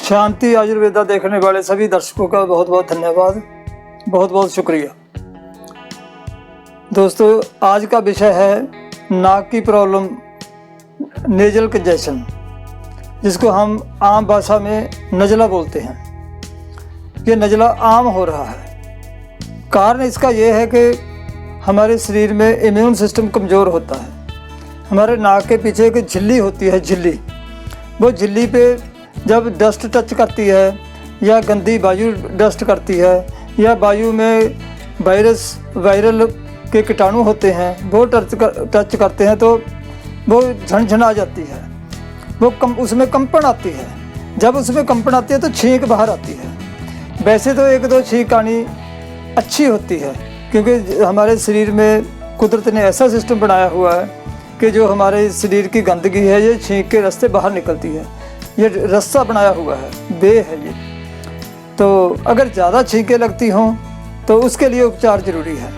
शांति आयुर्वेदा देखने वाले सभी दर्शकों का बहुत बहुत धन्यवाद, बहुत बहुत शुक्रिया। दोस्तों, आज का विषय है नाक की प्रॉब्लम, नेजल कंजेशन, जिसको हम आम भाषा में नज़ला बोलते हैं। ये नज़ला आम हो रहा है। कारण इसका ये है कि हमारे शरीर में इम्यून सिस्टम कमज़ोर होता है। हमारे नाक के पीछे एक झिल्ली होती है, झिल्ली। वो झिल्ली पे जब डस्ट टच करती है या गंदी वायु डस्ट करती है या वायु में वायरल के कीटाणु होते हैं वो टच करते हैं तो वो झनझना जाती है, उसमें कंपन आती है। जब उसमें कंपन आती है तो छींक बाहर आती है। वैसे तो एक दो छींक आनी अच्छी होती है, क्योंकि हमारे शरीर में कुदरत ने ऐसा सिस्टम बनाया हुआ है कि जो हमारे शरीर की गंदगी है ये छींक के रास्ते बाहर निकलती है। ये रास्ता बनाया हुआ है, वे है ये। तो अगर ज़्यादा छींकें लगती हों तो उसके लिए उपचार ज़रूरी है।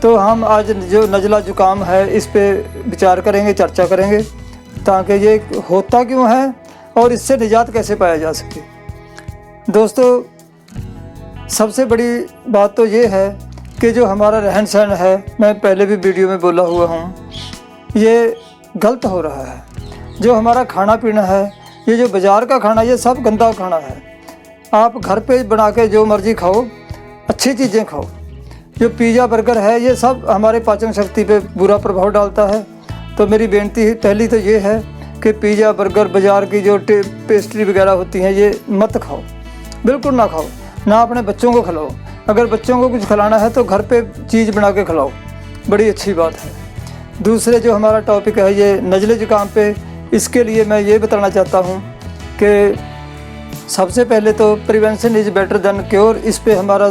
तो हम आज जो नज़ला जुकाम है इस पे विचार करेंगे, चर्चा करेंगे, ताकि ये होता क्यों है और इससे निजात कैसे पाया जा सके। दोस्तों, सबसे बड़ी बात तो ये है कि जो हमारा रहन सहन है, मैं पहले भी वीडियो में बोला हुआ हूँ, ये गलत हो रहा है। जो हमारा खाना पीना है, ये जो बाज़ार का खाना, ये सब गंदा खाना है। आप घर पे बना के जो मर्ज़ी खाओ, अच्छी चीज़ें खाओ। जो पिज़्ज़ा बर्गर है ये सब हमारे पाचन शक्ति पे बुरा प्रभाव डालता है। तो मेरी बेनती पहली तो ये है कि पिज़्ज़ा बर्गर, बाज़ार की जो पेस्ट्री वगैरह होती हैं, ये मत खाओ, बिल्कुल ना खाओ। ना अपने बच्चों को खिलाओ। अगर बच्चों को कुछ खिलाना है तो घर पे चीज़ बना के खिलाओ, बड़ी अच्छी बात है। दूसरे जो हमारा टॉपिक है ये नज़ले जुकाम पे, इसके लिए मैं ये बताना चाहता हूँ कि सबसे पहले तो prevention is better than cure. इस पे हमारा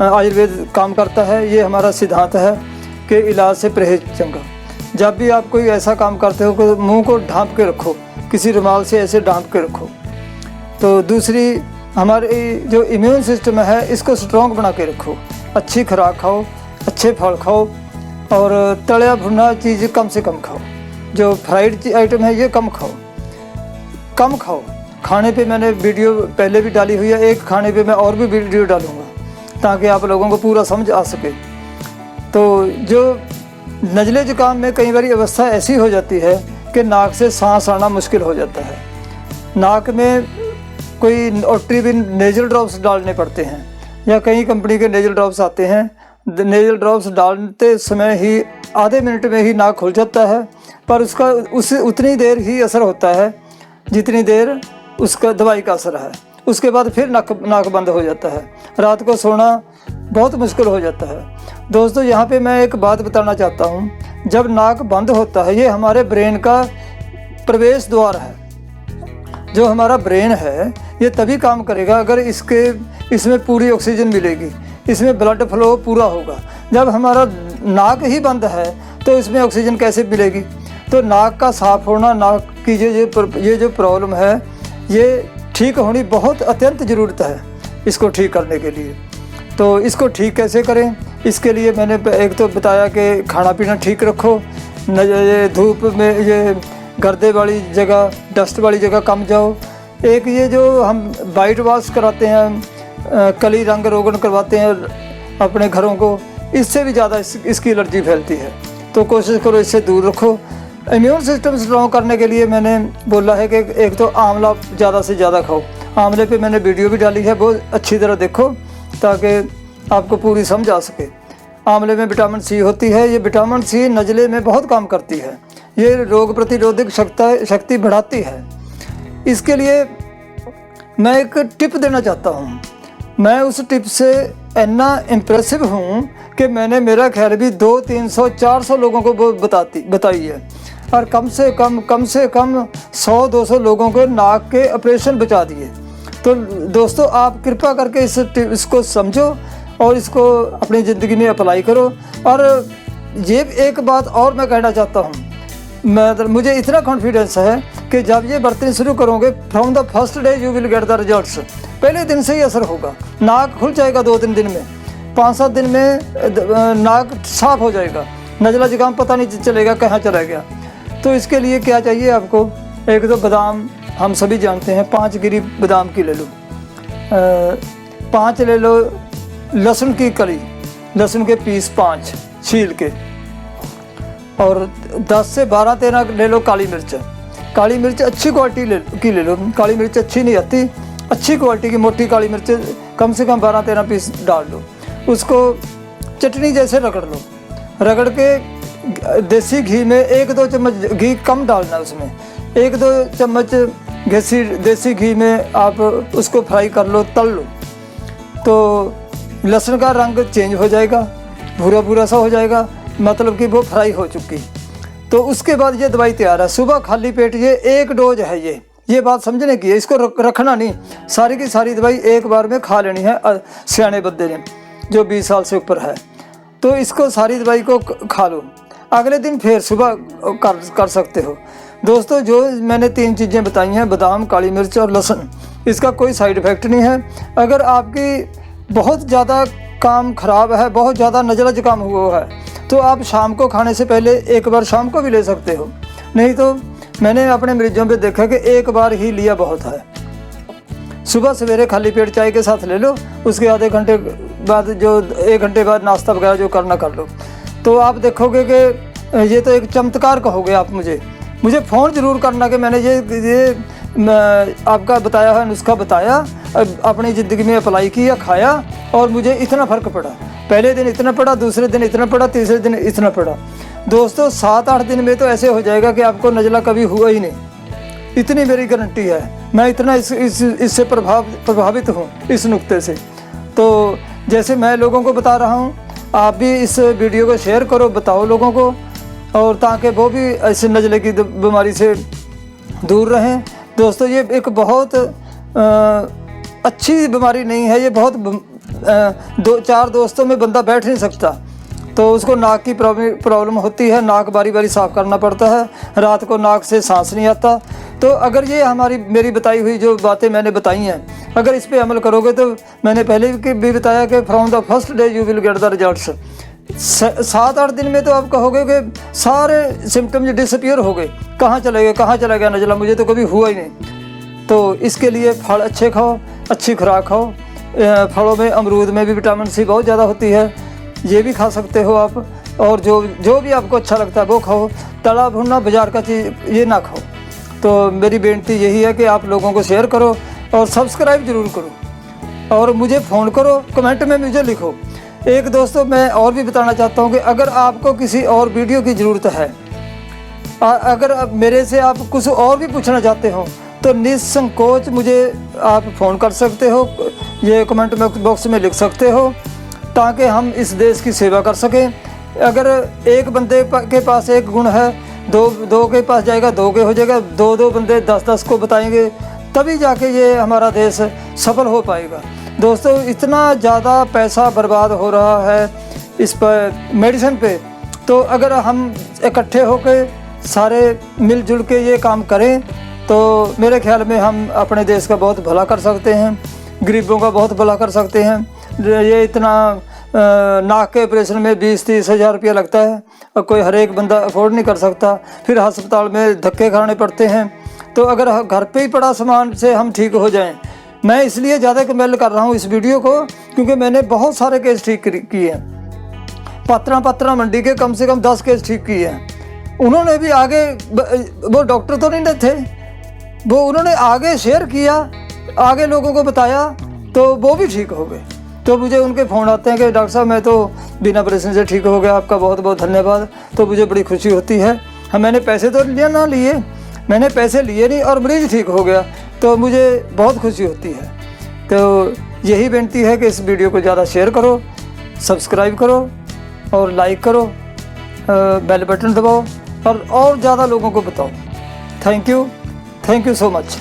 आयुर्वेद काम करता है। ये हमारा सिद्धांत है कि इलाज से परहेज चंगा। जब भी आप कोई ऐसा काम करते हो तो मुंह को ढांप के रखो, किसी रुमाल से ऐसे ढांप के रखो। तो दूसरी, हमारी जो इम्यून सिस्टम है इसको स्ट्रॉन्ग बना के रखो। अच्छी खुराक खाओ, अच्छे फल खाओ और तलिया भुना चीज़ कम से कम खाओ। जो फ्राइड आइटम है ये कम खाओ। खाने पे मैंने वीडियो पहले भी डाली हुई है, एक खाने पे मैं और भी वीडियो डालूँगा ताकि आप लोगों को पूरा समझ आ सके। तो जो नज़ले जुकाम में कई बार अवस्था ऐसी हो जाती है कि नाक से सांस आना मुश्किल हो जाता है। नाक में कोई ऑट्रीविन नेजल ड्रॉप्स डालने पड़ते हैं या कई कंपनी के नेजल ड्रॉप्स आते हैं। नेजल ड्रॉप्स डालते समय ही आधे मिनट में ही नाक खुल जाता है, पर उसका उतनी देर ही असर होता है जितनी देर उसका दवाई का असर है। उसके बाद फिर नाक बंद हो जाता है। रात को सोना बहुत मुश्किल हो जाता है। दोस्तों, यहाँ पे मैं एक बात बताना चाहता हूँ। जब नाक बंद होता है, ये हमारे ब्रेन का प्रवेश द्वार है। जो हमारा ब्रेन है ये तभी काम करेगा अगर इसमें पूरी ऑक्सीजन मिलेगी, इसमें ब्लड फ्लो पूरा होगा। जब हमारा नाक ही बंद है तो इसमें ऑक्सीजन कैसे मिलेगी। तो नाक का साफ होना, नाक की ये जो प्रॉब्लम है ये ठीक होनी बहुत अत्यंत ज़रूरत है इसको ठीक करने के लिए। तो इसको ठीक कैसे करें, इसके लिए मैंने एक तो बताया कि खाना पीना ठीक रखो। ये धूप में, ये गर्दे वाली जगह, डस्ट वाली जगह कम जाओ। एक ये जो हम वाइट वॉश कराते हैं, कली रंग रोगन करवाते हैं अपने घरों को, इससे भी ज़्यादा इसकी एलर्जी फैलती है। तो कोशिश करो इससे दूर रखो। इम्यून सिस्टम स्ट्रॉन्ग करने के लिए मैंने बोला है कि एक तो आंवला ज़्यादा से ज़्यादा खाओ। आंवले पे मैंने वीडियो भी डाली है, बहुत अच्छी तरह देखो ताकि आपको पूरी समझ आ सके। आंवले में विटामिन सी होती है। ये विटामिन सी नज़ले में बहुत काम करती है। ये रोग प्रतिरोधक शक्ति बढ़ाती है। इसके लिए मैं एक टिप देना चाहता हूँ। मैं उस टिप से इतना इम्प्रेसिव हूँ कि मैंने, मेरा ख्याल भी 200-300-400 लोगों को बताई है और कम से कम 100-200 लोगों को नाक के ऑपरेशन बचा दिए। तो दोस्तों, आप कृपा करके इसको समझो और इसको अपनी ज़िंदगी में अप्लाई करो। और ये एक बात और मैं कहना चाहता हूँ, मुझे इतना कॉन्फिडेंस है कि जब ये बर्तन शुरू करोगे, from the first day you will get the results. पहले दिन से ही असर होगा। नाक खुल जाएगा 2-3 दिन में, 5-7 दिन में नाक साफ हो जाएगा। नज़ला जुकाम पता नहीं चलेगा कहाँ चला गया। तो इसके लिए क्या चाहिए आपको, एक तो बादाम हम सभी जानते हैं, 5 गिरी बादाम की ले लो, 5 ले लो लहसुन की कली, लहसुन के पीस 5 छील के, और 10 से 12-13 ले लो काली मिर्च। काली मिर्च अच्छी क्वालिटी की ले लो, काली मिर्च अच्छी नहीं आती, अच्छी क्वालिटी की मोटी काली मिर्च कम से कम 12-13 पीस डाल लो। उसको चटनी जैसे रगड़ लो, रगड़ के देसी घी में 1-2 चम्मच घी कम डालना, उसमें 1-2 चम्मच देसी घी में आप उसको फ्राई कर लो, तल लो, तो लहसुन का रंग चेंज हो जाएगा, भूरा भूरा सा हो जाएगा, मतलब कि वो फ्राई हो चुकी। तो उसके बाद ये दवाई तैयार है। सुबह खाली पेट ये 1 डोज है, ये बात समझने की है, इसको रखना नहीं, सारी की सारी दवाई एक बार में खा लेनी है सियाने बंदे ने जो 20 साल से ऊपर है। तो इसको सारी दवाई को खा लो, अगले दिन फिर सुबह कर सकते हो। दोस्तों, जो मैंने 3 चीज़ें बताई हैं, बादाम, काली मिर्च और लहसुन, इसका कोई साइड इफ़ेक्ट नहीं है। अगर आपकी बहुत ज़्यादा काम ख़राब है, बहुत ज़्यादा नज़ला जुकाम हुआ है, तो आप शाम को खाने से पहले एक बार शाम को भी ले सकते हो। नहीं तो मैंने अपने मरीजों पे देखा कि एक बार ही लिया बहुत है। सुबह सवेरे खाली पेट चाय के साथ ले लो, उसके आधे घंटे बाद जो 1 घंटे बाद नाश्ता वगैरह जो करना कर लो, तो आप देखोगे कि ये तो एक चमत्कार कहोगे आप। मुझे फ़ोन ज़रूर करना कि मैंने ये आपका बताया है नुस्खा बताया, अपनी ज़िंदगी में अप्लाई किया, खाया और मुझे इतना फ़र्क पड़ा। पहले दिन इतना पड़ा, दूसरे दिन इतना पड़ा, तीसरे दिन इतना पड़ा। दोस्तों, 7-8 दिन में तो ऐसे हो जाएगा कि आपको नज़ला कभी हुआ ही नहीं, इतनी मेरी गारंटी है। मैं इतना इससे प्रभावित हूँ, इस नुक्ते से। तो जैसे मैं लोगों को बता रहा हूँ, आप भी इस वीडियो को शेयर करो, बताओ लोगों को, और ताकि वो भी ऐसे नज़ले की बीमारी से दूर रहें। दोस्तों, ये एक बहुत अच्छी बीमारी नहीं है, ये बहुत 2-4 दोस्तों में बंदा बैठ नहीं सकता। तो उसको नाक की प्रॉब्लम होती है, नाक बारी बारी साफ़ करना पड़ता है, रात को नाक से सांस नहीं आता। तो अगर ये मेरी बताई हुई जो बातें मैंने बताई हैं, अगर इस पे अमल करोगे, तो मैंने पहले भी बताया कि from the first day you will get the results. 7-8 दिन में तो आप कहोगे कि सारे सिम्टम्स डिसअपीयर हो गए, कहाँ चला गया नज़ला, मुझे तो कभी हुआ ही नहीं। तो इसके लिए फल अच्छे खाओ, अच्छी खुराक खाओ। फलों में, अमरूद में भी विटामिन सी बहुत ज़्यादा होती है, ये भी खा सकते हो आप। और जो भी आपको अच्छा लगता है वो खाओ, तला भुना बाज़ार का चीज़ ये ना खाओ। तो मेरी बेनती यही है कि आप लोगों को शेयर करो और सब्सक्राइब ज़रूर करो, और मुझे फ़ोन करो, कमेंट में मुझे लिखो। एक दोस्तों, मैं और भी बताना चाहता हूँ कि अगर आपको किसी और वीडियो की ज़रूरत है, अगर मेरे से आप कुछ और भी पूछना चाहते हो, तो निसंकोच मुझे आप फ़ोन कर सकते हो, ये कमेंट बॉक्स में लिख सकते हो, ताकि हम इस देश की सेवा कर सकें। अगर एक बंदे के पास एक गुण है, दो के पास जाएगा, 2 के हो जाएगा, 2 बंदे 10 को बताएंगे, तभी जाके ये हमारा देश सफल हो पाएगा। दोस्तों, इतना ज़्यादा पैसा बर्बाद हो रहा है इस पर, मेडिसिन पे, तो अगर हम इकट्ठे होकर सारे मिलजुल के ये काम करें, तो मेरे ख्याल में हम अपने देश का बहुत भला कर सकते हैं, गरीबों का बहुत भला कर सकते हैं। ये इतना नाक के ऑपरेशन में 20-30 हज़ार रुपया लगता है, और कोई हर एक बंदा अफोर्ड नहीं कर सकता, फिर अस्पताल में धक्के खाने पड़ते हैं। तो अगर घर पे ही पड़ा सामान से हम ठीक हो जाएं, मैं इसलिए ज़्यादा कमेंट कर रहा हूँ इस वीडियो को, क्योंकि मैंने बहुत सारे केस ठीक किए हैं। पात्रा मंडी के कम से कम 10 केस ठीक किए हैं। उन्होंने भी आगे, वो डॉक्टर तो नहीं थे, वो उन्होंने आगे शेयर किया, आगे लोगों को बताया, तो वो भी ठीक हो गए। तो मुझे उनके फ़ोन आते हैं कि डॉक्टर साहब, मैं तो बिना ऑपरेशन से ठीक हो गया, आपका बहुत बहुत धन्यवाद। तो मुझे बड़ी खुशी होती है। हाँ, मैंने पैसे तो लिए, मैंने पैसे लिए नहीं और मरीज़ ठीक हो गया, तो मुझे बहुत खुशी होती है। तो यही विनती है कि इस वीडियो को ज़्यादा शेयर करो, सब्सक्राइब करो और लाइक करो, बेल बटन दबाओ और ज़्यादा लोगों को बताओ। Thank you so much.